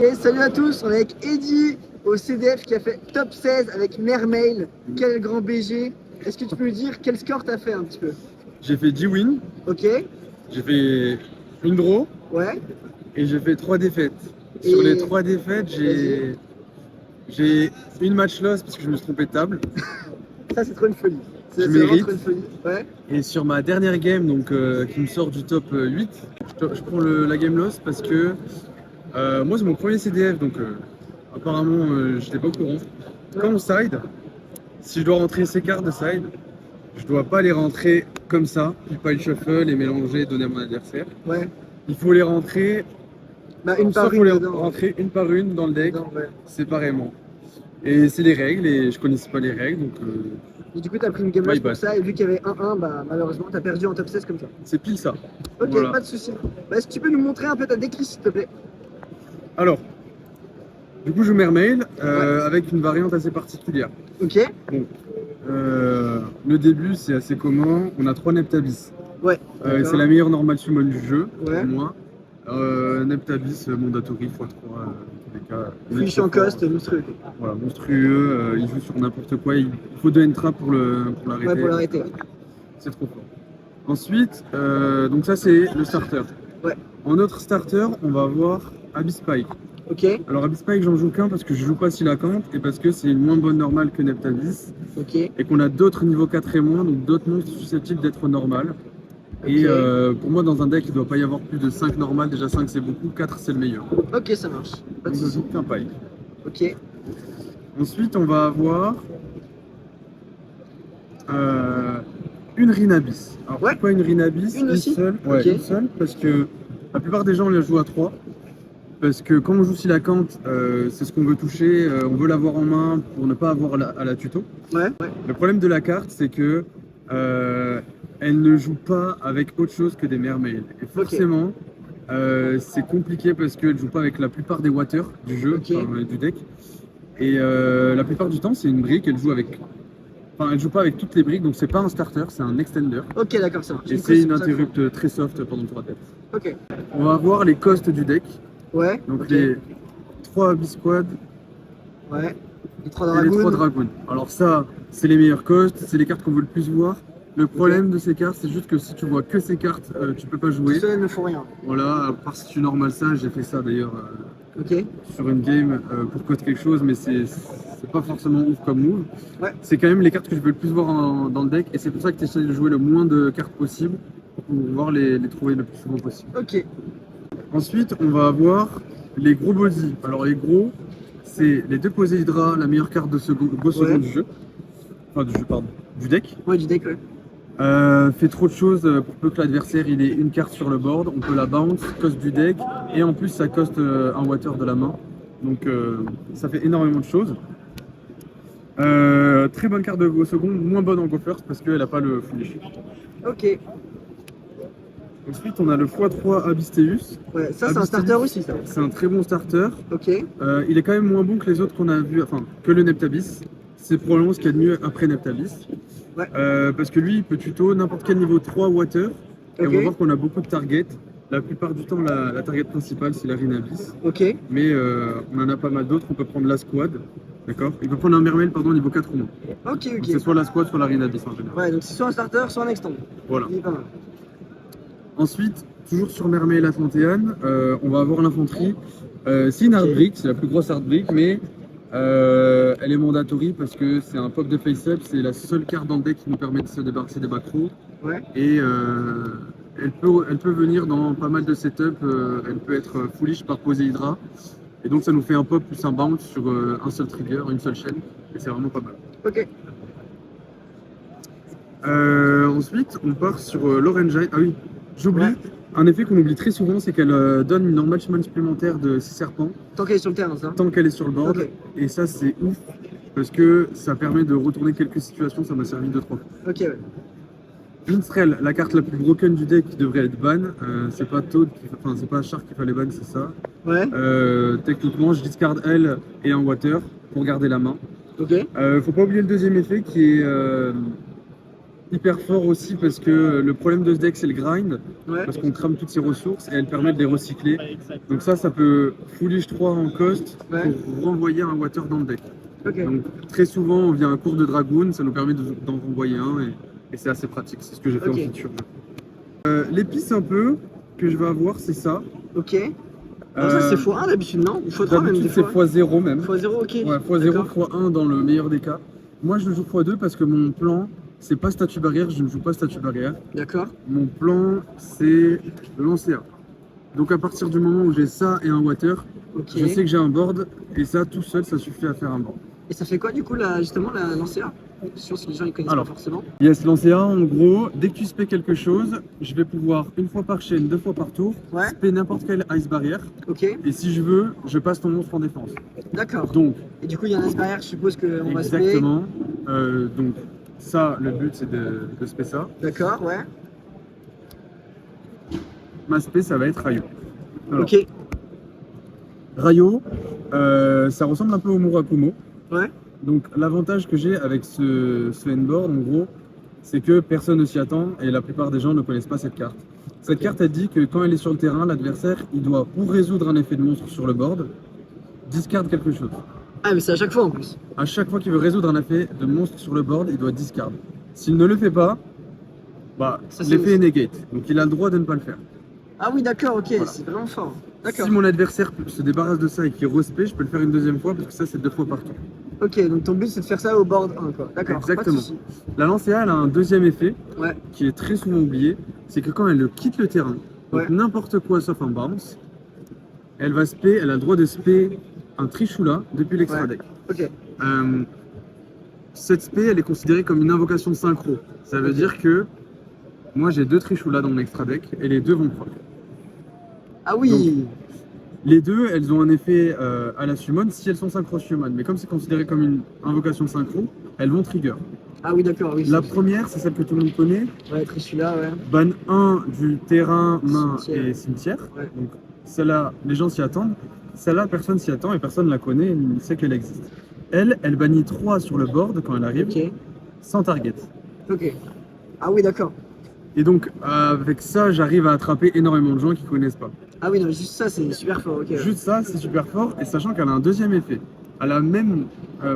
Et salut à tous, on est avec Eddy au CDF qui a fait top 16 avec Mermail. Quel grand BG. Est-ce que tu peux nous dire quel score t'as fait un petit peu? J'ai fait 10 wins, Ok, j'ai fait une draw ouais. et j'ai fait 3 défaites. Et- Sur les 3 défaites, Vas-y. j'ai une match loss parce que je me suis trompé de table. Ça c'est trop une folie. Je C'est vraiment mérite. trop une folie. Ouais. Et sur ma dernière game, donc, qui me sort du top 8, je prends la game loss parce que moi c'est mon premier CDF, donc apparemment j'étais pas au courant. Quand on side, si je dois rentrer ces cartes de side, je dois pas les rentrer comme ça, puis pas le shuffle, les mélanger, donner à mon adversaire. Ouais. Il faut les rentrer, Bah une soit par faut une les dedans. rentrer une par une dans le deck, Dedans, ouais. séparément. Et c'est les règles, et je connaissais pas les règles, donc Et du coup t'as pris une game My loss pour bad. ça et vu qu'il y avait 1-1, bah malheureusement t'as perdu en top 16 comme ça. c'est pile ça. Ok, Voilà. pas de soucis. Bah, est-ce que tu peux nous montrer un peu ta decklist s'il te plaît? Alors, du coup je Mermail avec une variante assez particulière. Ok. Le début c'est assez commun, on a 3 Neptabis. Ouais. D'accord. C'est la meilleure normale summon du jeu, Ouais. pour moi. Neptabis, Mandatory x3, dans tous les cas. Flush cost, monstrueux. Voilà, monstrueux, il joue sur n'importe quoi, il faut donner une trappe pour l'arrêter. Ouais, pour l'arrêter. C'est trop fort. Ensuite, donc ça c'est le starter. Ouais. En autre starter, on va avoir Abyss Spike. Ok. Alors Abyss Spike, j'en joue qu'un parce que je joue pas Silacante et parce que c'est une moins bonne normale que Neptabis Ok. et qu'on a d'autres niveaux 4 et moins, donc d'autres monstres susceptibles d'être normales. Et pour moi, dans un deck, il doit pas y avoir plus de 5 normales. Déjà 5 c'est beaucoup, 4 c'est le meilleur. Ok, ça marche. Pas de Donc je soucis. joue qu'un Pike. Ok. Ensuite, on va avoir une Rinabis. Alors Ouais. pourquoi une Rinabis? Une aussi seule. Ouais, Ok. une seule, parce que la plupart des gens on les joue à 3. Parce que quand on joue Silacante, c'est ce qu'on veut toucher, on veut l'avoir en main pour ne pas avoir à la tuto. Ouais. Le problème de la carte, c'est que elle ne joue pas avec autre chose que des mermaids. Et forcément, c'est compliqué parce qu'elle joue pas avec la plupart des water du jeu, Ok. enfin, du deck. Et la plupart du temps, c'est une brique, elle joue avec. Enfin, elle joue pas avec toutes les briques, donc c'est pas un starter, c'est un extender. Ok, d'accord, ça marche. Et c'est une interrupt très soft pendant 3 têtes. Ok. On va voir les costs du deck. Ouais. Donc ok. les 3 Bisquad Ouais. Les 3 et les 3 dragons. Dragons. Alors ça, c'est les meilleurs costs, c'est les cartes qu'on veut le plus voir. Le problème de ces cartes, c'est juste que si tu vois que ces cartes, tu peux pas jouer. Ceux-là ne font rien. Voilà, à part si tu normales ça, j'ai fait ça d'ailleurs Ok. sur une game pour cost quelque chose, mais c'est pas forcément ouf comme move. Ouais. C'est quand même les cartes que je veux le plus voir dans le deck, et c'est pour ça que tu essaies de jouer le moins de cartes possible pour pouvoir les trouver le plus souvent possible. Ok. Ensuite, on va avoir les gros body. Alors les gros, c'est les 2 Poséidra, la meilleure carte de go second Ouais. du jeu. Enfin du jeu, pardon. Du deck. Ouais, du deck, ouais. Fait trop de choses pour peu que l'adversaire il ait une carte sur le board. On peut la bounce, cost du deck, et en plus ça coste un water de la main. Donc ça fait énormément de choses. Très bonne carte de go second, moins bonne en go first parce qu'elle n'a pas le foolish. Ok. Ensuite on a le x3 Abystéus. Ouais, ça c'est un Abystéus, starter aussi, ça. C'est un très bon starter. Ok. Il est quand même moins bon que les autres qu'on a vu, enfin que le Neptabis. C'est probablement ce qu'il y a de mieux après Neptabis. Ouais. Parce que lui, il peut tuto n'importe quel niveau 3 water. Et on va Ok. voir qu'on a beaucoup de targets. La plupart du temps, la target principale, c'est la Rinabis. Ok. Mais on en a pas mal d'autres. On peut prendre la squad. D'accord. Il peut prendre un Mermail, pardon, niveau 4 ou moins. Ok, Donc c'est ok. soit la squad, soit la Rinabis en général. Ouais, donc c'est soit un starter, soit un extend. Voilà. Il est pas mal. Ensuite, toujours sur Mermail Atlantéane, on va avoir l'infanterie. C'est une hard brick, c'est la plus grosse hard brick, mais elle est mandatory parce que c'est un pop de face-up, c'est la seule carte dans le deck qui nous permet de se débarrasser des backrows. Ouais. Et elle peut venir dans pas mal de setup, elle peut être foolish par Poséidra. Et donc ça nous fait un pop plus un bounce sur un seul trigger, une seule chaîne, et c'est vraiment pas mal. Ok. Ensuite, on part sur l'Orange. Ah oui, j'oublie. Ouais. Un effet qu'on oublie très souvent, c'est qu'elle donne une normal summon supplémentaire de 6 serpents Tant qu'elle est sur le terrain, ça. tant qu'elle est sur le board. Ok. Et ça, c'est ouf parce que ça permet de retourner quelques situations. Ça m'a servi 2-3 fois. Ok, ouais. Minstrel, la carte la plus broken du deck qui devrait être ban. C'est pas Toad, enfin, c'est pas Shark qu'il fallait ban, c'est ça. Ouais. Techniquement, je discard elle et un water pour garder la main. Ok. Faut pas oublier le deuxième effet qui est hyper fort aussi parce que le problème de ce deck c'est le grind, Ouais. parce qu'on crame toutes ses ressources et elle permet de les recycler. Donc ça peut foolish 3 en cost Ouais. pour renvoyer un water dans le deck. Ok. Donc très souvent via un cours de dragoon, ça nous permet d'en renvoyer un et c'est assez pratique, c'est ce que j'ai fait Ok. en feature. L'épice un peu que je vais avoir c'est ça. Ok. Alors ça c'est x1 d'habitude, non? Ou x3 même D'habitude des c'est fois. x0 même. x0, ok. Ouais, x0, D'accord. x1 dans le meilleur des cas. Moi je joue x2 parce que mon plan c'est pas statue barrière, je ne joue pas statue barrière. D'accord. Mon plan c'est lancer A. Donc à partir du moment où j'ai ça et un water, Ok. je sais que j'ai un board et ça tout seul ça suffit à faire un board. Et ça fait quoi du coup là, justement la lancer A? Je suis sûr que les gens ils connaissent Alors. pas forcément. Yes, lancer A en gros, dès que tu spé quelque chose, je vais pouvoir une fois par chaîne, 2 fois par tour, Ouais. spé n'importe quelle ice barrière Ok. et si je veux, je passe ton monstre en défense. D'accord. Donc Et du coup il y a un ice barrière, je suppose qu'on va se mettre. exactement, donc ça le but c'est de spé ça. D'accord, ouais. Ma spé ça va être Rayo. Alors, Ok. Rayo, ça ressemble un peu au Murakumo. Ouais. Donc l'avantage que j'ai avec ce endboard en gros, c'est que personne ne s'y attend et la plupart des gens ne connaissent pas cette carte. Cette Ok. carte elle dit que quand elle est sur le terrain, l'adversaire il doit, pour résoudre un effet de monstre sur le board, discard quelque chose. Ah mais c'est à chaque fois en plus. À chaque fois qu'il veut résoudre un effet de monstre sur le board, il doit discard. S'il ne le fait pas, bah, Ça, c'est- l'effet est negate. Donc il a le droit de ne pas le faire. Ah oui d'accord, ok, Voilà. c'est vraiment fort. D'accord. Si mon adversaire se débarrasse de ça et qu'il respect, je peux le faire une deuxième fois parce que ça c'est 2 fois par tour. Ok, donc ton but c'est de faire ça au board 1 quoi. D'accord. Pas de Exactement. souci. La lancée A elle a un deuxième effet Ouais. qui est très souvent oublié, c'est que quand elle quitte le terrain, donc Ouais. n'importe quoi sauf un bounce, elle va spé, elle a le droit de spé un Trishula depuis l'extra Ouais. deck. Ok. Cette spé elle est considérée comme une invocation synchro. Ça veut Ok. dire que moi j'ai 2 Trishula dans mon extra deck et les deux vont proc. Ah oui. Les deux, elles ont un effet à la summon si elles sont synchro summon. Mais comme c'est considéré comme une invocation synchro, elles vont trigger. Ah oui d'accord, oui. La première, c'est celle que tout le monde connaît. Ouais, Trishula, ouais. Ban 1 du terrain, main Cimetière. et cimetière. Ouais. Donc celle-là, les gens s'y attendent. Celle-là, personne s'y attend et personne la connaît, il sait qu'elle existe. Elle bannit 3 sur le board quand elle arrive, Ok. sans target. Ok. Ah oui d'accord. Et donc avec ça, j'arrive à attraper énormément de gens qui connaissent pas. Ah oui non, juste ça c'est super fort, ok. Juste ça, c'est super fort, et sachant qu'elle a un deuxième effet. À la même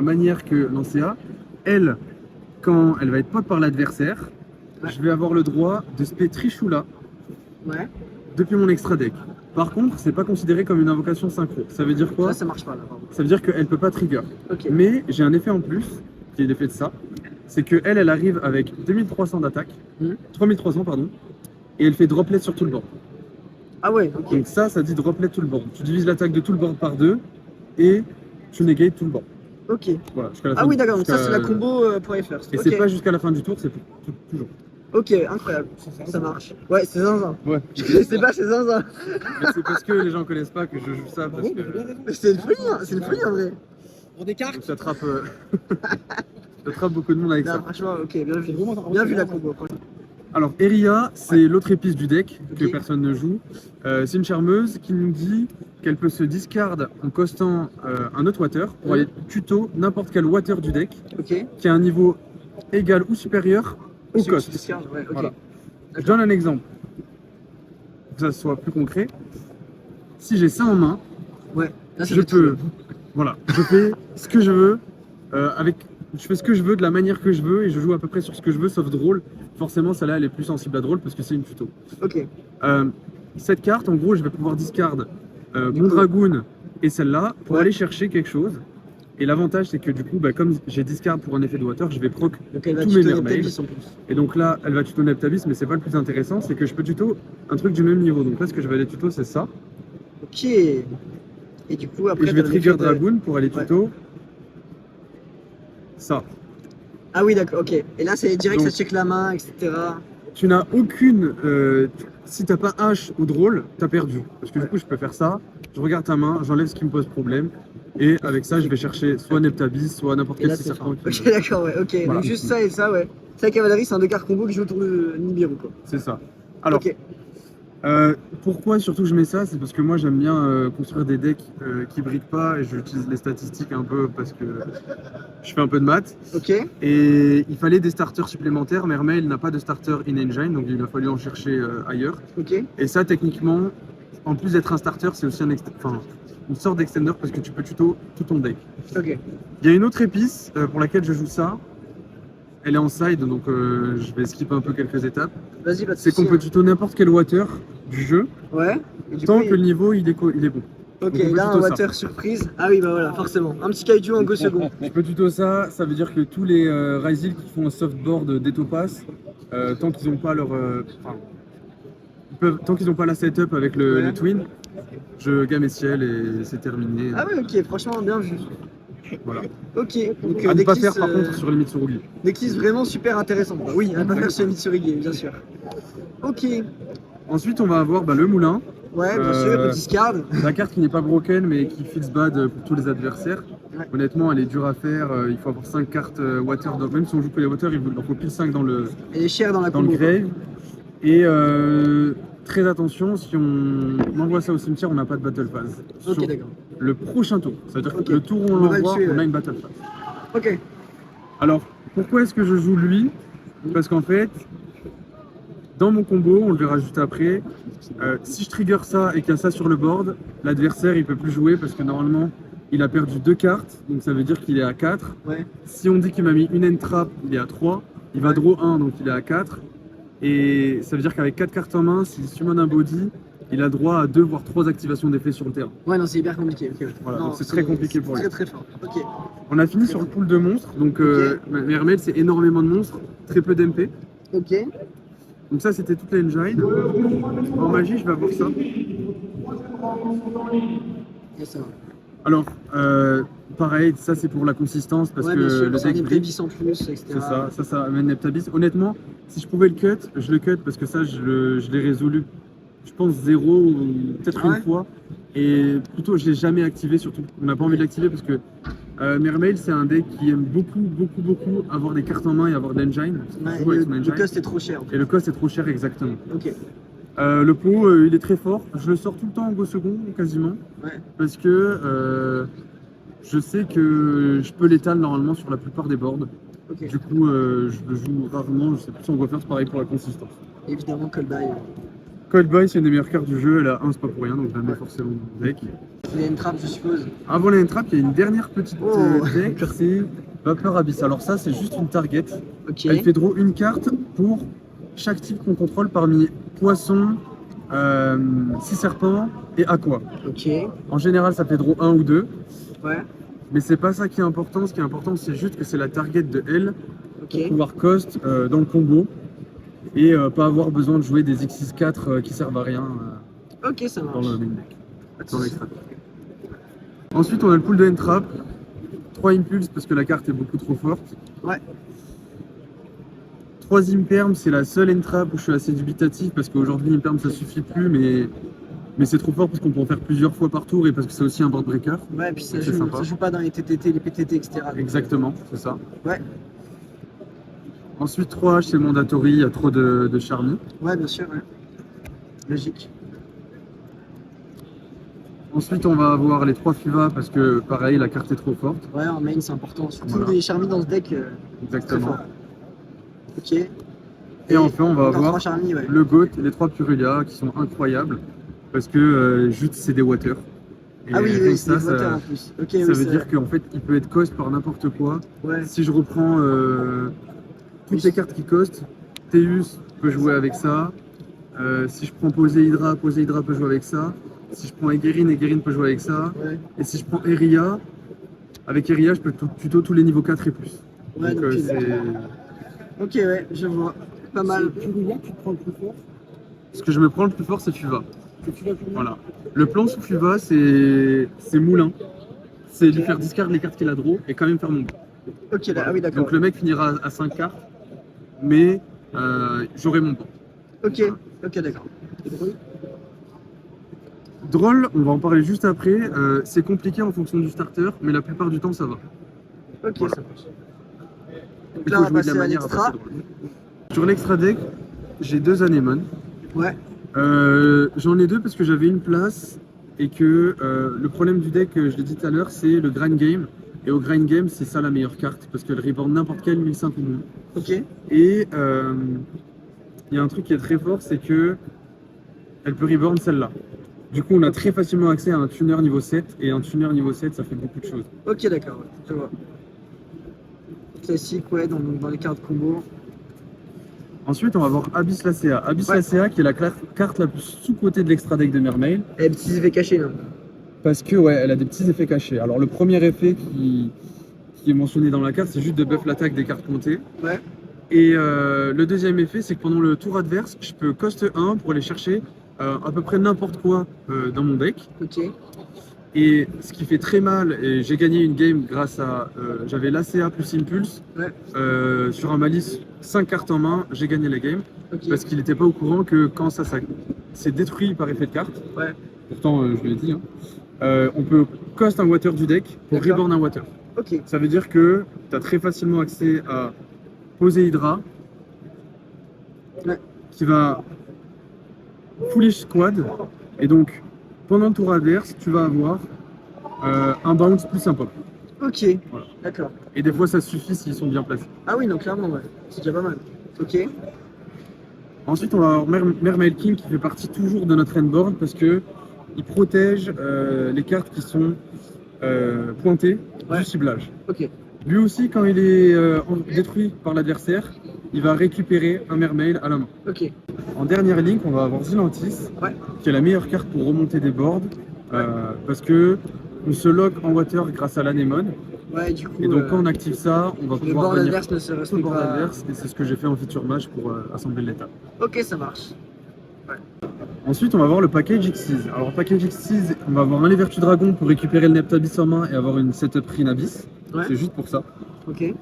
manière que l'Ancea, elle, quand elle va être pop par l'adversaire, Ouais. je vais avoir le droit de spé Trishula Ouais. depuis mon extra deck. Par contre, c'est pas considéré comme une invocation synchro. Ça veut dire quoi? Là ça marche pas là, pardon. Ça veut dire qu'elle peut pas trigger. Ok. Mais j'ai un effet en plus, qui est l'effet de ça, c'est que elle arrive avec 2300 d'attaque, Mhm. 3300 pardon, et elle fait droplet sur tout le board. Ah ouais, ok. Donc ça dit droplet tout le board. Tu divises l'attaque de tout le board par 2 et tu negates tout le board. Ok. Voilà, jusqu'à la Ah fin oui du- d'accord, donc ça c'est la jusqu'à- combo pour les first. Et Ok. c'est pas jusqu'à la fin du tour, c'est toujours. Ok, incroyable. Ça marche. Ouais, c'est zinzin. Ouais. Je connaissais pas, c'est zinzin. Mais c'est parce que les gens connaissent pas que je joue ça parce que Mais c'est une folie, hein. C'est une folie en vrai. Pour des cartes. donc ça attrape, ça attrape beaucoup de monde avec Non, ça. franchement, ok, bien vu. Bien vu la combo. franchement. Alors Eria, c'est l'autre épice du deck que Ok. personne ne joue. C'est une charmeuse qui nous dit qu'elle peut se discard en costant un autre water pour Ouais. aller tuto n'importe quel water du deck Ok. qui a un niveau égal ou supérieur au Celui que tu cost. discardes, ouais, ok. Voilà. Je donne un exemple, pour que ça soit plus concret. Si j'ai ça en main, Ouais. Là, ça je fait tout. peux, voilà, je fais ce que je veux, je fais ce que je veux de la manière que je veux et je joue à peu près sur ce que je veux, sauf drôle. Forcément, celle-là, elle est plus sensible à drôle parce que c'est une tuto. Ok. Cette carte, en gros, je vais pouvoir discard Du mon coup. dragoon et celle-là pour Ouais. aller chercher quelque chose. Et l'avantage, c'est que du coup, bah, comme j'ai discard pour un effet de water, je vais proc. Donc elle va Tous mes tutoyer mermaids. Tabis en plus. Et donc là, elle va tuto Neptabis, mais c'est pas le plus intéressant, c'est que je peux tuto un truc du même niveau. Donc là, ce que je vais aller tuto, c'est ça. Ok. Et du coup, après. Et je vais t'as trigger l'effet de- Dragoon pour aller tuto ça. Ah oui, d'accord, ok. Et là, c'est direct, Donc- ça check la main, etc. Tu n'as aucune. Si t'as pas H ou drôle, t'as perdu. Parce que du coup, je peux faire ça. Je regarde ta main, j'enlève ce qui me pose problème. Et avec ça, je vais chercher soit Neptabis, soit n'importe Et quel là, c'est serpent. fin. Ok, d'accord, ouais, ok. Voilà. Donc juste ça et ça, ouais. Ça, cavalerie, c'est un deux cartes combo qui joue autour de Nibiru, quoi. C'est ça. Alors, Ok. Pourquoi surtout je mets ça? C'est parce que moi j'aime bien construire des decks qui brident pas et j'utilise les statistiques un peu parce que je fais un peu de maths. Ok. Et il fallait des starters supplémentaires. Mermail n'a pas de starter in-engine, donc il a fallu en chercher ailleurs. Ok. Et ça, techniquement, en plus d'être un starter, c'est aussi une sorte d'extender parce que tu peux tuto tout ton deck. Ok. Il y a une autre épice pour laquelle je joue ça. Elle est en side, donc je vais skipper un peu quelques étapes. Vas-y, pas de C'est qu'on soucis, peut tuto n'importe quel water du jeu, Ouais. Et du tant coup, que le niveau il est bon. Ok, Donc, on peut là un tuto ça. water surprise. Ah oui, bah voilà, forcément. Un petit kaiju en go second. Tu peux tuto ça, ça veut dire que tous les Ryzil qui font un softboard d'Etopass, tant qu'ils n'ont pas tant qu'ils n'ont pas la setup avec Ouais. le Twin, je gamme et ciel et c'est terminé. Ah oui, ok, franchement, bien vu. Voilà. Ok, donc À ne des pas clips, faire par contre sur les Mitsurugi. des clips vraiment super intéressants. Bah oui, à ne pas faire sur Mitsurugi, bien sûr. Ok, Ensuite, on va avoir le moulin, ouais, bien sûr, le discard. la carte qui n'est pas broken mais qui feels bad pour tous les adversaires. Ouais. Honnêtement, elle est dure à faire. Il faut avoir 5 cartes water. Même si on joue que les water, il en faut pile 5 dans le Elle est chère dans la dans le combo. grave. Et très attention, si on envoie ça au cimetière, on n'a pas de battle phase. Ok, Sur d'accord. le prochain tour. Ça veut dire Ok. que le tour où on On va le l'envoie, tuer, on a ouais. une battle phase. Ok, Alors, pourquoi est-ce que je joue lui? Parce qu'en fait, dans mon combo, on le verra juste après, si je trigger ça et qu'il y a ça sur le board, l'adversaire il peut plus jouer parce que normalement il a perdu 2 cartes, donc ça veut dire qu'il est à 4. ouais. Si on dit qu'il m'a mis une end trap, il est à 3. Il va draw 1, donc il est à 4. Et ça veut dire qu'avec 4 cartes en main, s'il summon un body, il a droit à 2 voire 3 activations d'effets sur le terrain. Ouais, non, c'est hyper compliqué. Ok, ouais. Voilà, Non, donc c'est très compliqué pour lui. Très très fort. Ok, On a fini sur le pool de monstres, donc Mermail c'est énormément de monstres, très peu d'MP. ok. Donc ça c'était toute l'engine. En magie je vais avoir ça. Et ça va. Alors pareil, ça c'est pour la consistance parce Ouais, que bien sûr, le c'est un deck brille. Neptabis en plus, etc. C'est ça amène Neptabis. Honnêtement, si je pouvais le cut, je le cut parce que ça je l'ai résolu, je pense 0 ou peut-être Ah ouais une fois. Et plutôt je l'ai jamais activé, surtout on n'a pas envie de l'activer parce que Mermail c'est un deck qui aime beaucoup avoir des cartes en main et avoir d'engine. Ouais, Surtout avec son le engine. cost est trop cher. Et le cost est trop cher exactement. Ok, Le pot il est très fort, je le sors tout le temps en go second quasiment. ouais. Parce que je sais que je peux l'étale normalement sur la plupart des boards. Ok. Du coup, je le joue rarement, je sais plus si on va faire c'est pareil pour la consistance. Évidemment, Cold Buy. Cold Boy, c'est une des meilleures cartes du jeu, elle a 1, c'est pas pour rien, donc je la mets Ouais. forcément dans le deck. Il y a une trappe, je suppose. Avant la trap, il y a une dernière petite Oh. deck, c'est Vapeur Abyss. Alors ça, c'est juste une target. Ok. Elle fait draw une carte pour chaque type qu'on contrôle parmi Poisson, Sea Serpent et Aqua. Ok. En général, ça fait draw 1 ou 2. Ouais. Mais c'est pas ça qui est important, ce qui est important c'est juste que c'est la target de elle Ok. pour pouvoir cost dans le combo et pas avoir besoin de jouer des X6-4 qui servent à rien Ok, ça dans marche. le main deck, dans l'extra deck. Ensuite on a le pool de N-Trap, 3 impulses parce que la carte est beaucoup trop forte. Ouais. 3 Imperm, c'est la seule N-Trap où je suis assez dubitatif parce qu'aujourd'hui Imperm ça suffit plus mais c'est trop fort parce qu'on peut en faire plusieurs fois par tour et parce que c'est aussi un board breaker. Ouais, et puis ça C'est sympa. joue pas dans les TTT, les PTT, etc. donc, Exactement, c'est ça. Ouais. Ensuite 3H c'est mandatory, il y a trop de charmy. Ouais, bien sûr, ouais. Logique. Ensuite on va avoir les 3 FIVA parce que pareil la carte est trop forte. Ouais, en main, c'est important. Surtout Voilà. les Charmy dans ce deck, très Exactement. fort. Ok. Et enfin on va encore avoir 3 Charmy, ouais. le GOAT, les 3 Purulia qui sont incroyables parce que juste c'est des water. Et Ah oui, rien oui, que c'est des ça voteurs en plus. Ok, ça oui, veut c'est dire vrai. qu'en fait il peut être cost par n'importe quoi. Ouais. Si je reprends toutes Oui. les cartes qui costent, Teus peut jouer avec ça. Si je prends Poséhydra peut jouer avec ça. Si je prends Egerin peut jouer avec ça. Ouais. Et si je prends Eria, avec Eria je peux tuto tous les niveaux 4 et plus. Ouais, Donc donc, c'est... Ok, ouais, je vois. Pas mal. Purulia, tu te prends le plus fort. Ce que je me prends le plus fort c'est Fuva. Que tu vas plus loin. Voilà. Le plan sous Fuva c'est moulin. C'est lui faire discard les cartes qu'il a draw et quand même faire mon plan. Ok, là, ah oui, d'accord. Donc le mec finira à 5 cartes, mais j'aurai mon plan. Ok, ok, d'accord. Droll, on va en parler juste après. C'est compliqué en fonction du starter, mais la plupart du temps ça va. Ok, Voilà. ça marche. Donc Il là, faut on va jouer de passer la à manière à l'extra. passer Droll. Sur l'extra deck, j'ai 2 anémones. Ouais. J'en ai deux parce que j'avais une place et que le problème du deck, je l'ai dit tout à l'heure, c'est le grind game. Et au grind game, c'est ça la meilleure carte parce qu'elle reborn n'importe quelle 1005 ou moins. Ok. Et il y a un truc qui est très fort, c'est que elle peut reborn celle-là. Du coup, on a très facilement accès à un tuner niveau 7 et un tuner niveau 7, ça fait beaucoup de choses. Ok, d'accord, ouais, je vois. Classique, ouais, dans les cartes combo. Ensuite, on va voir Abyss Lacea. Abyss Ouais. Lacea qui est la carte la plus sous-cotée de l'extra deck de Mermail. Et petits effets cachés, là. Parce que ouais, elle a des petits effets cachés. Alors le premier effet qui est mentionné dans la carte, c'est juste de buff l'attaque des cartes comptées. Ouais. Et le deuxième effet, c'est que pendant le tour adverse, je peux cost 1 pour aller chercher à peu près n'importe quoi dans mon deck. Ok. Et ce qui fait très mal, et j'ai gagné une game grâce à... j'avais l'ACA plus Impulse. Ouais. Sur un malice, 5 cartes en main, j'ai gagné la game. Ok. Parce qu'il n'était pas au courant que quand ça c'est détruit par effet de carte. Ouais. Pourtant, je l'ai dit. Hein. On peut cost un water du deck pour D'accord. reborn un water. Ok. Ça veut dire que tu as très facilement accès à poser Hydra, Ouais. qui va foolish squad, et donc pendant le tour adverse, tu vas avoir un bounce plus un pop. Ok. Voilà. D'accord. Et des fois, ça suffit s'ils sont bien placés. Ah oui, donc clairement, ouais. C'est déjà pas mal. Ok. Ensuite, on va avoir Mermail King qui fait partie toujours de notre endboard parce que il protège les cartes qui sont pointées Ouais. du ciblage. Ok. Lui aussi, quand il est détruit par l'adversaire, il va récupérer un Mermail à la main. Ok. En dernière ligne, on va avoir Zilantis, Ouais. qui est la meilleure carte pour remonter des boards, parce que on se lock en water grâce à l'anémone. Ouais, du coup. Et donc quand on active ça, on va le pouvoir board venir adverse ne se tout le respecte board pas. adverse, et c'est ce que j'ai fait en feature match pour assembler l'état. Ok, ça marche. Ensuite, on va voir le package X6. Alors, package X6, on va avoir un Levertu Dragon pour récupérer le Neptabis en main et avoir une setup Rin Abyss. Ouais. C'est juste pour ça. Ok.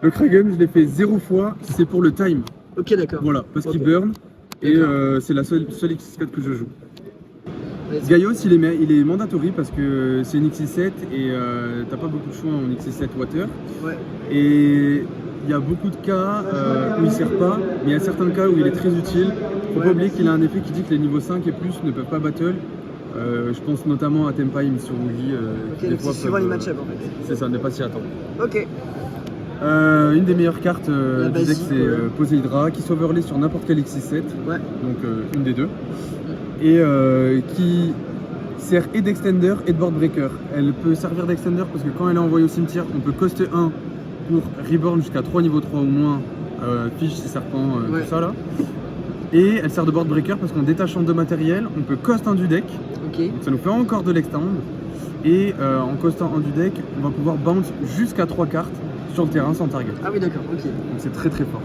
Le Kragen, je l'ai fait 0 fois, c'est pour le time. Ok, d'accord. Voilà, parce qu'il Ok. burn et D'accord. c'est la seule X4 que je joue. Vas-y. Gaios, il est mandatory parce que c'est une X7 et t'as pas beaucoup de choix en X7 water. Ouais. Et il y a beaucoup de cas où il sert pas, mais il y a certains cas où il est très utile. Faut pas oublier qu'il a un effet qui dit que les niveaux 5 et plus ne peuvent pas battle. Je pense notamment à Tempime sur Wooly. Ok, donc c'est suivant les match-up en fait. C'est ça, ne pas s'y attendre. Ok. Une des meilleures cartes La du deck, basique, c'est ouais. Poséidra, qui s'overlay sur n'importe quel X7, Ouais. donc une des deux, et qui sert et d'extender et de board breaker. Elle peut servir d'extender parce que quand elle est envoyée au cimetière, on peut cost 1 pour reborn jusqu'à 3 niveau 3 ou moins, fiche, serpent, Ouais. tout ça là. Et elle sert de board breaker parce qu'en détachant 2 matériels, on peut cost 1 du deck, Ok. donc ça nous fait encore de l'extend. Et en costant 1 du deck, on va pouvoir bounce jusqu'à 3 cartes sur le terrain sans target. Ah oui, d'accord. Ok. Donc c'est très très fort.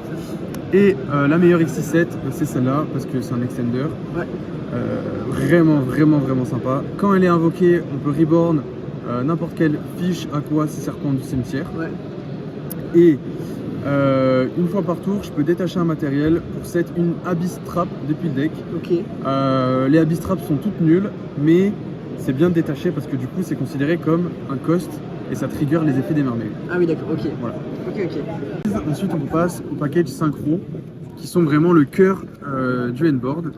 Et la meilleure X7, c'est celle-là parce que c'est un extender. Ouais. Vraiment sympa. Quand elle est invoquée, on peut reborn n'importe quelle fiche, aqua, c'est serpent du cimetière. Ouais. Et une fois par tour, je peux détacher un matériel pour set une Abyss Trap depuis le deck. Ok. Les Abyss Traps sont toutes nulles, mais c'est bien de détacher parce que du coup, c'est considéré comme un cost et ça trigger les effets des mermaids. Ah oui, d'accord. Ok. Voilà. Ok. Ensuite, on passe au package synchro, qui sont vraiment le cœur du endboard.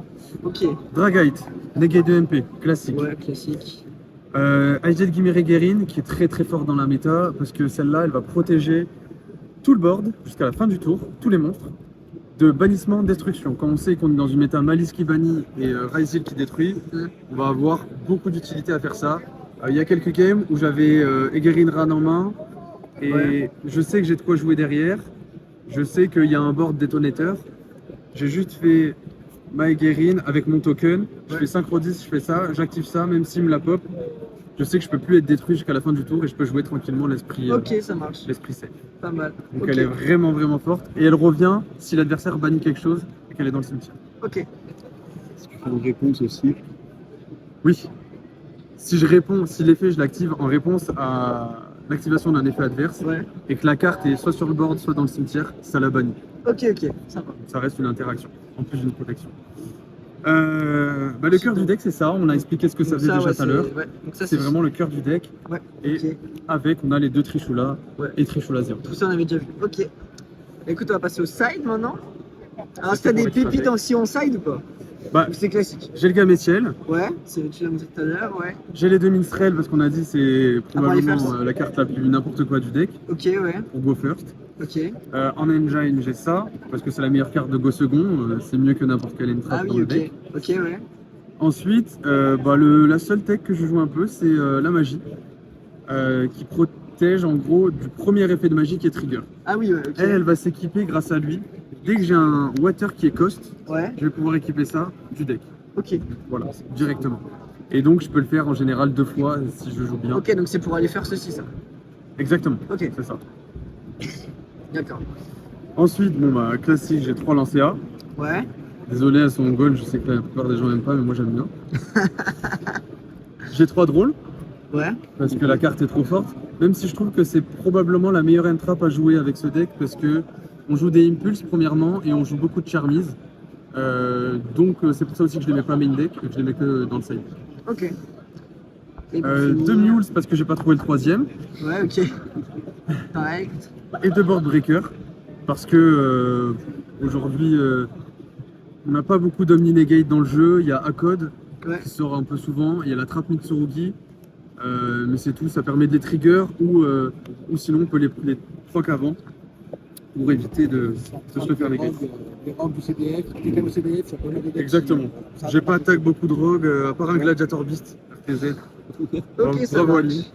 Ok. Dragite, Negate 2 MP, classique. Ouais, classique. Ijet Gimere Guerin, qui est très fort dans la méta, parce que celle-là, elle va protéger tout le board jusqu'à la fin du tour, tous les monstres, de bannissement, destruction. Quand on sait qu'on est dans une méta Malice qui bannit et Ryzil qui détruit, on va avoir beaucoup d'utilité à faire ça. Il y a quelques games où j'avais Egerin Ran en main, et Ouais. je sais que j'ai de quoi jouer derrière. Je sais qu'il y a un board détonateur. J'ai juste fait ma Egerin avec mon token. Je Ouais. fais synchro 10, je fais ça, j'active ça, même s'il me la pop. Je sais que je peux plus être détruit jusqu'à la fin du tour et je peux jouer tranquillement l'esprit Ok, ça marche. l'esprit safe. Pas mal. Donc Ok. elle est vraiment forte et elle revient si l'adversaire bannit quelque chose et qu'elle est dans le cimetière. Ok. Est-ce que tu fais une réponse aussi? Oui. Si je réponds, si l'effet je l'active en réponse à l'activation d'un effet adverse Ouais. et que la carte est soit sur le board soit dans le cimetière, ça la bannit. Ok. Sympa. Ça reste une interaction en plus d'une protection. Le cœur du deck c'est ça, on a expliqué ce que ça Donc faisait déjà ouais, tout à l'heure. Ouais. Donc ça, C'est vraiment le cœur du deck Ouais. et Ok. avec on a les deux Trishula Ouais. et Trishula Zero. Tout ça, on avait déjà vu. Ok. Écoute, on va passer au side maintenant. Alors, C'est est-ce que t'as pour des l'extra pépites deck. en si on side ou pas? Bah, C'est classique. j'ai le Gametiel, Ouais, tu l'as montré tout à l'heure, ouais. j'ai les 2 minstrels parce qu'on a dit c'est pour les probablement first. la carte la plus n'importe quoi du deck Ok, ouais. pour Go First. Ok. En engine, j'ai ça parce que c'est la meilleure carte de Go Second, c'est mieux que n'importe quelle entrave Ah dans oui, le ok. deck. Ok, ouais. Ensuite, la seule tech que je joue un peu, c'est la magie qui protège en gros du premier effet de magie qui est trigger. Ah oui, ouais, ok. Elle va s'équiper grâce à lui. Dès que j'ai un water qui est cost, Ouais, je vais pouvoir équiper ça du deck. ok. Voilà, directement. Et donc je peux le faire en général 2 fois si je joue bien. Ok, donc c'est pour aller faire ceci, ça. Exactement, Ok, c'est ça. d'accord. Ensuite, classique, j'ai 3 lancers. Ouais. Désolé, elles sont en gold, je sais que la plupart des gens n'aiment pas, mais moi j'aime bien. J'ai 3 drôles, Ouais. parce que la carte est trop forte. Même si je trouve que c'est probablement la meilleure entrap à jouer avec ce deck, parce que on joue des impulses premièrement, et on joue beaucoup de charmise. C'est pour ça aussi que je les mets pas main deck, et que je les mets que dans le side. Ok. Et pour 2 finir- mules parce que j'ai pas trouvé le 3ème. Ouais, ok. Pareil. Et 2 board breakers parce que aujourd'hui on n'a pas beaucoup d'omni-negate dans le jeu. Il y a Akod Ouais. qui sort un peu souvent, il y a la trappe Mitsurugi, mais c'est tout. Ça permet de les trigger ou sinon on peut les proc avant pour éviter de se faire les gates. Les rogues du CDF, quelqu'un au CDF, ça permet de Exactement. J'ai pas attaqué beaucoup de rogues à part un Gladiator Beast RTZ. Ok, ça Bravo à marche. lui.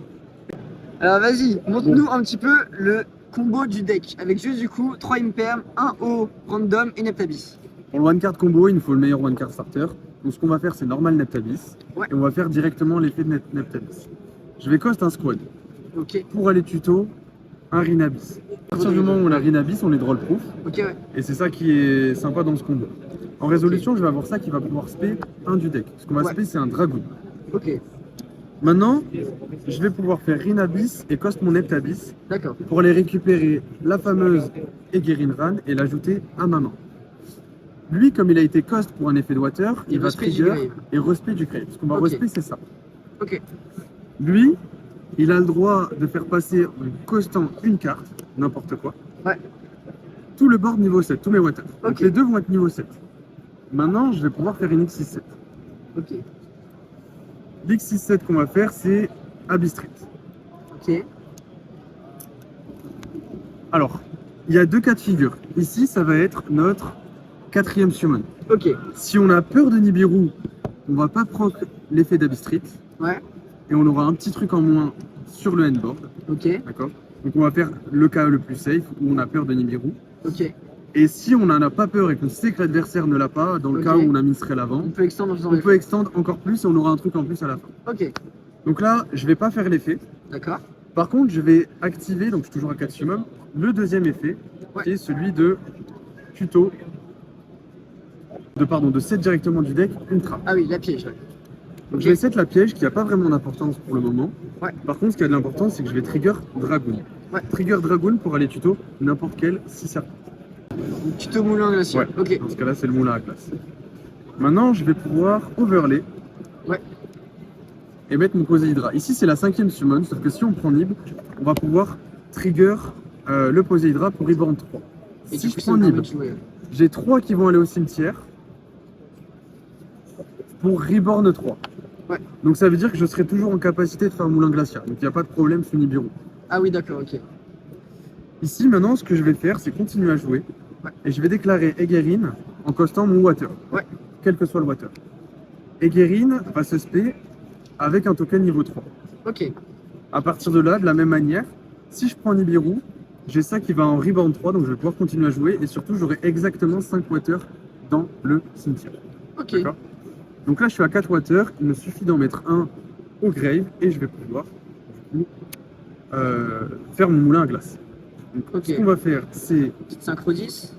Alors vas-y, montre-nous un petit peu le combo du deck. Avec juste du coup 3 Imperm, 1 O random et Neptabis. Pour le one card combo, il nous faut le meilleur one card starter. Donc ce qu'on va faire, c'est normal Neptabis. Ouais. Et on va faire directement l'effet de Neptabis. Je vais cost un squad. Ok, Pour aller tuto, un Rinabis. À partir du moment où on a Rinabis, on est droll proof. ok, ouais. Et c'est ça qui est sympa dans ce combo. En résolution, je vais avoir ça qui va pouvoir spé un du deck. Ce qu'on va Ouais. spé, c'est un Dragoon. Ok, Maintenant, je vais pouvoir faire Rinabis et cost mon Neptabis d'accord. pour aller récupérer la fameuse Egerinran et l'ajouter à ma main. Lui, comme il a été cost pour un effet de water, il va respect du trigger grave. et respect du grave. Ce qu'on va Ok. respect, c'est ça. Ok, Lui, il a le droit de faire passer en costant une carte, n'importe quoi. Ouais. Tout le board niveau 7, tous mes water. Donc Ok. les deux vont être niveau 7. Maintenant, je vais pouvoir faire une X67. ok, L'X67 qu'on va faire, c'est Abyss Street. ok. Alors, il y a 2 cas de figure. Ici, ça va être notre 4ème summon. Ok, Si on a peur de Nibiru, on va pas prendre l'effet d'Abyss Street ouais, et on aura un petit truc en moins sur le handboard. ok, D'accord. Donc on va faire le cas le plus safe où on a peur de Nibiru. ok. Et si on n'en a pas peur et qu'on sait que l'adversaire ne l'a pas, dans le Ok. cas où on a Minstrel avant, On peut extendre en faisant on les peut extendre encore plus et on aura un truc en plus à la fin. Ok, Donc là, je vais pas faire l'effet. d'accord. Par contre, je vais activer, donc je suis toujours à 4 summon, le deuxième effet, Ouais. qui est celui de tuto, de set directement du deck une trappe. Ah oui, la piège, ouais. Donc Ok. je vais set la piège qui n'a pas vraiment d'importance pour le moment. Ouais. Par contre, ce qui a de l'importance, c'est que je vais trigger Dragoon. Ouais. Trigger Dragoon pour aller tuto n'importe quel 6 serpents. Tuto moulin glacier. Ouais. Ok, Dans ce cas-là, c'est le moulin à classe. Maintenant, je vais pouvoir overlay. Ouais. Et mettre mon Poséhydra. Ici, c'est la 5ème summon, sauf que si on prend Nib, on va pouvoir trigger le Poséhydra pour Reborn 3. et Si du je coup, ça prends me Nib, permet de jouer. j'ai 3 qui vont aller au cimetière pour Reborn 3. Ouais. Donc ça veut dire que je serai toujours en capacité de faire moulin glaciaire. Donc il n'y a pas de problème sur Nibiru. Ah oui, d'accord, ok. Ici, maintenant, ce que je vais faire, c'est continuer à jouer. Ouais. Et je vais déclarer Egerin en costant mon water. Ouais. Quel que soit le water. Egerin va se spé avec un token niveau 3. Ok, À partir de là, de la même manière, si je prends Nibiru, j'ai ça qui va en Reborn 3, donc je vais pouvoir continuer à jouer. Et surtout, j'aurai exactement 5 water dans le cimetière. ok. D'accord. Donc là, je suis à 4 water. Il me suffit d'en mettre un au grave et je vais pouvoir du coup, faire mon moulin à glace. Donc, Ok. ce qu'on va faire, c'est Petite synchro 10.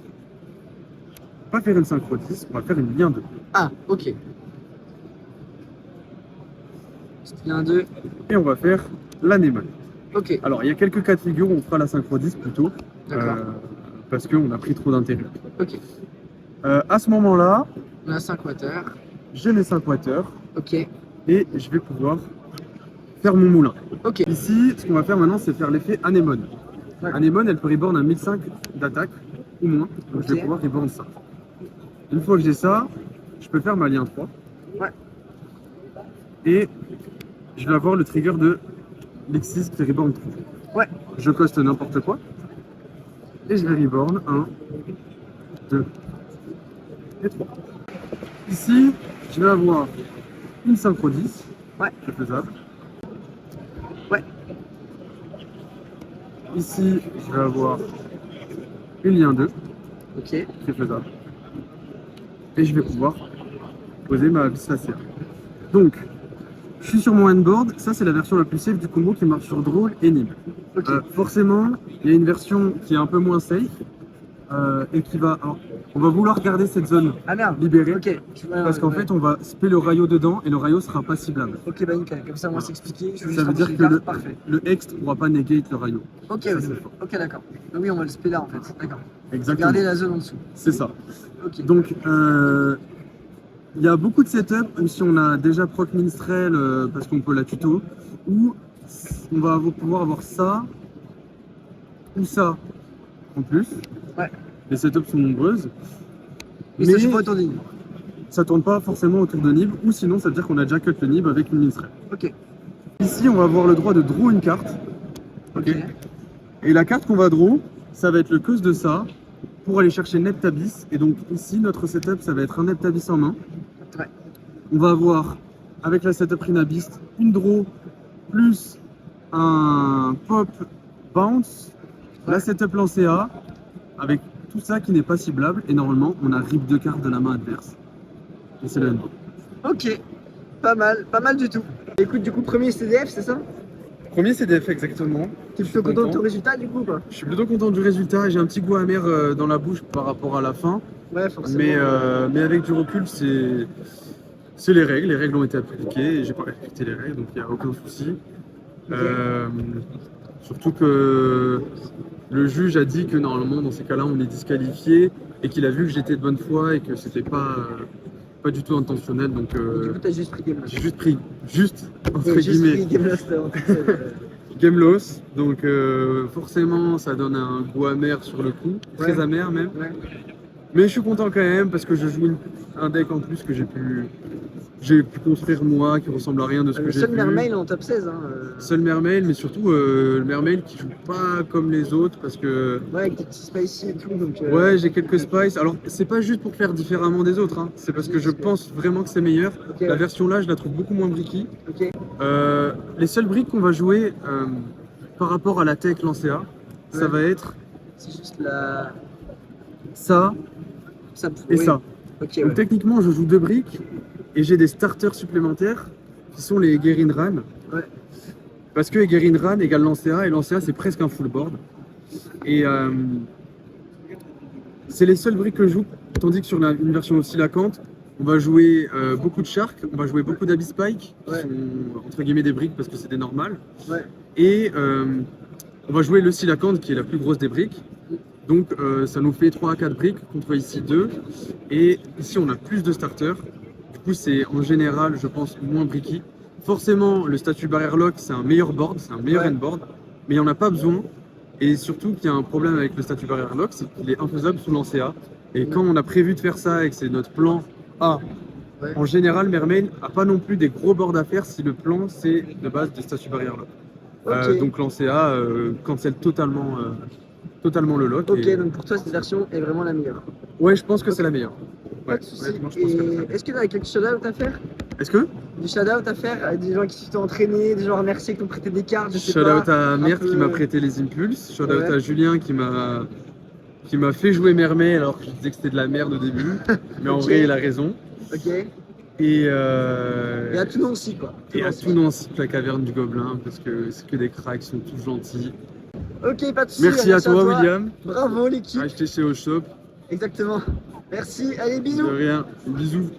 pas faire une synchro 10, on va faire une lien 2. Ah, ok. C'était un 2. Et on va faire l'anémone. Ok, Alors, il y a quelques cas de figure où on fera la synchro 10 plutôt, d'accord. parce qu'on a pris trop d'intérêt. Ok. À ce moment-là, On a 5 water. j'ai mes 5 water Ok, et je vais pouvoir faire mon moulin. ok. Ici, ce qu'on va faire maintenant, c'est faire l'effet anémone. D'accord. Anémone, elle peut reborn à 1005 d'attaque ou moins, donc je vais Ok. pouvoir reborn ça. Une fois que j'ai ça, je peux faire ma lien 3. Ouais. Et je vais avoir le trigger de Lexis qui reborn 3. Ouais. Je coste n'importe quoi. Et je vais reborn 1, 2 et 3. Ici, je vais avoir une synchro 10. Ouais. C'est faisable. Ouais. Ici, je vais avoir une lien 2. Ok. C'est faisable. Et je vais pouvoir poser ma vis faciale. Donc, je suis sur mon handboard. Ça, c'est la version la plus safe du combo qui marche sur Draw et Nib. Ok. Forcément, il y a une version qui est un peu moins safe et qui va. Alors, on va vouloir garder cette zone Ah merde. libérée Ok. parce qu'en fait, on va spé le rayo dedans et le rayo sera pas ciblable. Ok, bah nickel. Comme ça, moi, c'est expliqué. Je vais juste Ça veut remplir dire les que le, cartes. Parfait. le hext ne pourra pas negate le rayo. Ok, Ça, ok. c'est fort. Ok, d'accord. Donc oui, on va le spé là en fait. D'accord. Exactement. Garder la zone en dessous. C'est ça. Ok. Donc, il y a beaucoup de setups où si on a déjà proc minstrel parce qu'on peut la tuto, où on va pouvoir avoir ça ou ça en plus. Ouais. Les setups sont nombreuses. Mais ça, c'est pas autour des lignes. Ça tourne pas forcément autour de Nib, ou sinon ça veut dire qu'on a déjà cut le Nib avec une minstrel. Ok. Ici, on va avoir le droit de draw une carte. Ok. Et la carte qu'on va draw, ça va être le cause de ça pour aller chercher Neptabis. Et donc ici, notre setup, ça va être un Neptabis en main. Ouais. On va avoir, avec la setup Rinabist, une draw plus un pop bounce, la setup Lancea, avec tout ça qui n'est pas ciblable. Et normalement, on a rip de cartes de la main adverse. Et c'est le handball. Ok. Pas mal du tout. Écoute, du coup, premier CDF, c'est ça? Premier CDF exactement. T'es plutôt content de ton résultat du coup ou pas? Je suis plutôt content du résultat. J'ai un petit goût amer dans la bouche par rapport à la fin. Ouais, forcément. Mais avec du recul, c'est les règles. Les règles ont été appliquées et j'ai pas respecté les règles, donc il n'y a aucun souci. Ok. Surtout que le juge a dit que normalement, dans ces cas-là, on est disqualifié et qu'il a vu que j'étais de bonne foi et que c'était pas du tout intentionnel. Donc, Du coup, t'as juste pris Game Loss. j'ai juste pris, entre Ouais, juste guillemets, pris Game Loss, t'as game loss. Donc, forcément, ça donne un goût amer sur le coup, très Ouais. amer même. Ouais. Mais je suis content quand même parce que je joue un deck en plus que j'ai pu construire moi, qui ressemble à rien de ce que Le j'ai seul vu. Mermail en top 16. Hein, Seul Mermail, mais surtout le Mermail qui joue pas comme les autres parce que Ouais, avec des petits spicy et tout. Donc, ouais, j'ai quelques spices. Alors c'est pas juste pour faire différemment des autres, hein. C'est parce que je pense vraiment que c'est meilleur. Ok, La ouais. version là, je la trouve beaucoup moins bricky. Ok. Les seules briques qu'on va jouer par rapport à la tech Lancea, ça Ouais. va être C'est juste la. ça Ça et oui. ça. Ok, Donc ouais. techniquement, je joue deux briques et j'ai des starters supplémentaires qui sont les Egerin Ran. Ouais. Parce que Egerin Ran égale Lancea et Lancea c'est presque un full board. Et c'est les seules briques que je joue. Tandis que sur une version aussi lacante, on va jouer beaucoup de Shark, on va jouer beaucoup d'Abyss Spike, qui Ouais. sont entre guillemets des briques parce que c'est des normales. Ouais. Et on va jouer le Silacante qui est la plus grosse des briques. Donc ça nous fait 3 à 4 briques contre ici 2. Et ici on a plus de starters. Du coup c'est en général je pense moins bricky. Forcément le statut barrière lock c'est un meilleur board, c'est un meilleur Ouais. endboard. Mais il n'y en a pas besoin. Et surtout qu'il y a un problème avec le statut barrière lock, c'est qu'il est infaisable sous Lancea. Et quand on a prévu de faire ça et que c'est notre plan A, Ouais. en général Mermail n'a pas non plus des gros boards à faire si le plan c'est de base des statut barrière lock. Ok. Donc Lancea cancelle totalement le lock. Ok, et- donc pour toi, cette version est vraiment la meilleure. Ouais, je pense que c'est la meilleure. Pas Ouais, de soucis. honnêtement, je pense que c'est la meilleure. Et est-ce que tu as quelques shout-out à faire? Est-ce que Des shout-out à faire à des gens qui se sont entraînés, des gens remerciés qui t'ont prêté des cartes, je sais shout out pas. à Merde peu- qui m'a prêté les impulses, shout out Ouais. à Julien qui m'a fait jouer Mermail alors que je disais que c'était de la merde au début, mais en Ok. vrai il a raison. Ok. Et, Et à tout Nancy, quoi. et à Nancy. tout Nancy, la caverne du Gobelin, parce que c'est que des cracks, ils sont tous gentils. Ok, pas de soucis. Merci à toi William, Bravo l'équipe. acheté chez Oshop, Exactement. Merci. Allez, bisous. de rien, bisous.